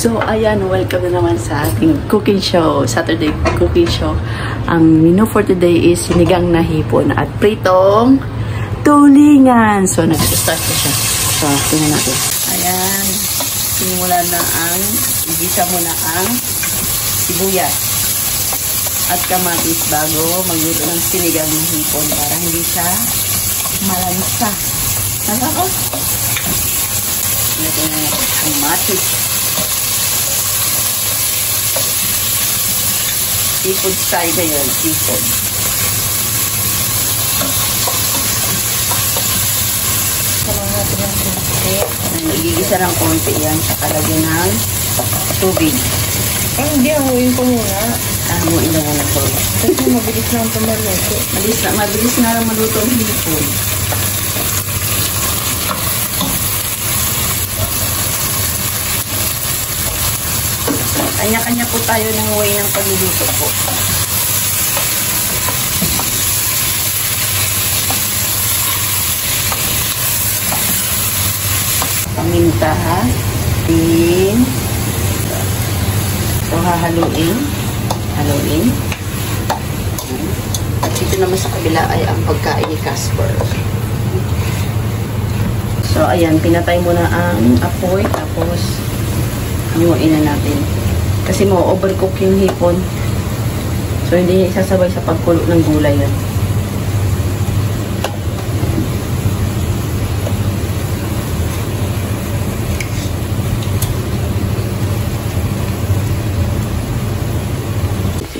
So, ayan, welcome na naman sa ating cooking show, Saturday cooking show. Ang menu for today is sinigang na hipon at pritong tulingan. So, nag-start na siya. So, tingnan natin. Ayan, sinimula na igisa mo na ang sibuyas at kamatis bago magluto ng sinigang na hipon para hindi siya malansa. Nakakos? Lagyan na natin kamatis. Seafood style na yun, seafood. Salang natin ng konti. Nagigisa ng konti yan sa kalagyan ng tubig. Hindi, amuin ko muna. Amuin na muna po. Kasi mabilis lang ito maluto. Mabilis nga lang maluto ang hipon. Kanya-kanya po tayo ng way ng pagluluto po. Paminta, din. So, hahaluin. Haluin. At dito naman sa kabila ay ang pagkain ni Casper. So, ayan. Pinatay mo na ang apoy. Tapos, haluin na natin. Kasi mo-overcook yung hipon. So, hindi niya isasabay sa pagkulo ng gulay yan.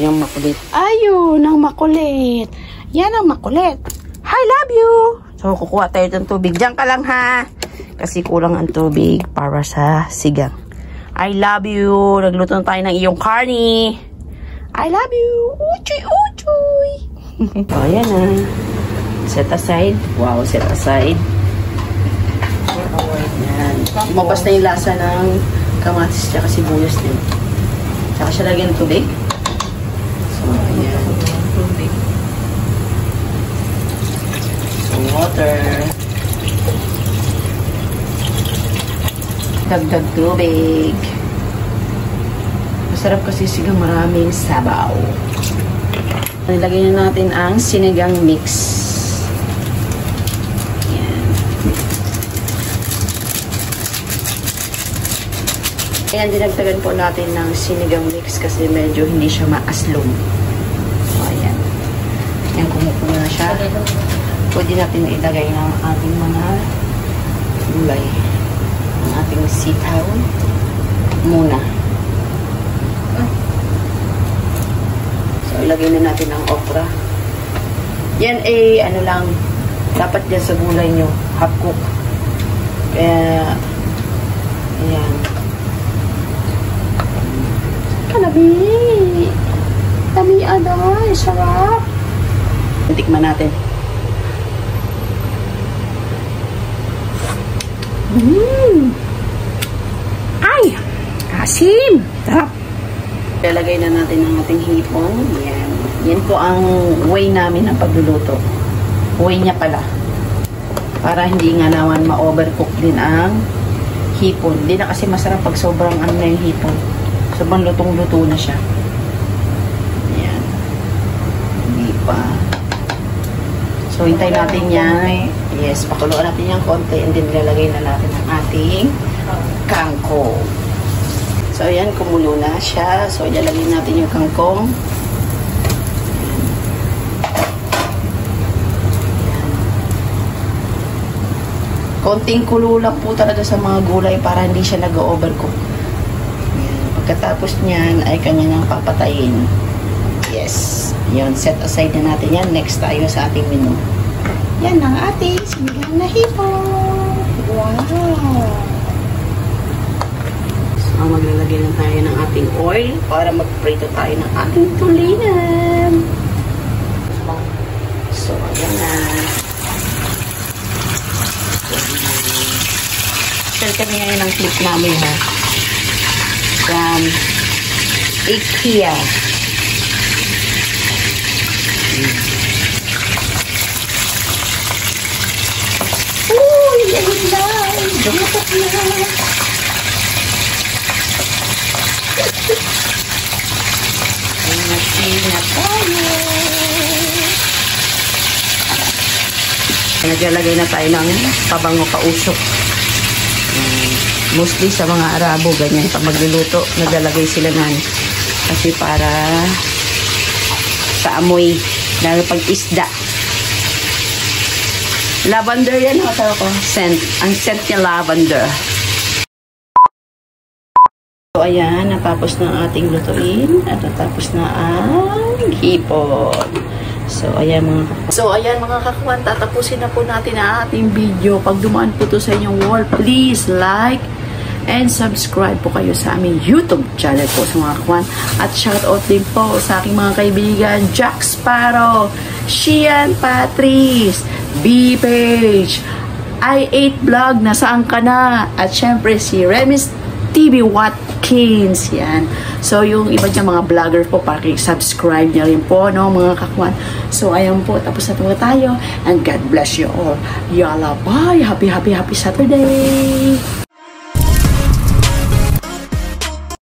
Yung makulit. Ayun, ang makulit. Yan ang makulit. I love you. So, kukuha tayo ng tubig. Diyan ka lang ha. Kasi kulang ang tubig para sa sigang. I love you. Nagluto na tayo ng iyong carne. I love you. Uchoy, uchoy. So, ayan na. Set aside. Wow, set aside. Ayan. Lumabas na yung lasa ng kamatis tsaka sibuyas din. Tsaka siya lagyan ng tubig. So, ayan. Tubig. So, water. Dagdag tubig. Masarap kasi sigang maraming sabaw. Nilagay na natin ang sinigang mix. Ayan. Ayan, dinagdagan po natin ng sinigang mix kasi medyo hindi siya maaslong. So, ayan. Ayan, kumukulo na siya. Pwede natin ilagay ng ating mga gulay. Ang ating sitaw muna. So, ilagay na natin ang okra. Yan ay, ano lang, dapat dyan sa gulay nyo, half cook. Kaya, ayan. Kalabi! Kami, aday, sarap! Tikman natin. Ay! Asim! Sarap! Lalagay na natin ang ating hipon. Yan. Yan po ang way namin ng pagluluto. Way niya pala. Para hindi nga naman ma-overcook din ang hipon. Hindi na kasi masarap pag sobrang ano na yung hipon. Sobrang lutong-luto na siya. Yan. Hindi pa. So, hintay natin yan. Yes, pakuluan natin yung konti and then lalagay na natin ang ating kangkong. So, ayan, kumulo na siya. So, ilalagay natin yung kangkong. Konting kulo lang po talaga sa mga gulay para hindi siya nag-overcook. Pagkatapos niyan ay kanya nang papatayin. Yes. Yan, set aside na natin yan. Next tayo sa ating menu. Yan ang ating sinigang na hipon. Wow! So, maglalagay na tayo ng ating oil para mag-prito tayo ng ating tulingan. So, ayan na. Share kami ngayon ng clip namin ha. From IKEA. Uy! Ayun na! Dumatak na! Asin na tayo. Naglalagay na tayo ng pabango kausok. Mostly sa mga Arabo, ganyan. Pag magluluto, naglalagay sila ng kasi para sa amoy, lalo pag isda. Lavender yan, tawag ko. Scent. Ang scent niya lavender. So, ayan, natapos na ating lutuin at natapos na ang hipon. So, ayan mga kakuan, tatapusin na po natin ang ating video. Pag dumaan po to sa inyong wall, please like and subscribe po kayo sa aming YouTube channel po sa mga kakuan. At shoutout din po sa aking mga kaibigan, Jack Sparrow, Shian Patrice, B-Page, I8 Vlog, nasaan ka na? At syempre si Remis TV Watkins, yan. So, yung iba dyan mga vlogger po, subscribe niya rin po, no, mga kakwan. So, ayan po, tapos na po tayo. And God bless you all. Yalla, bye! Happy Saturday!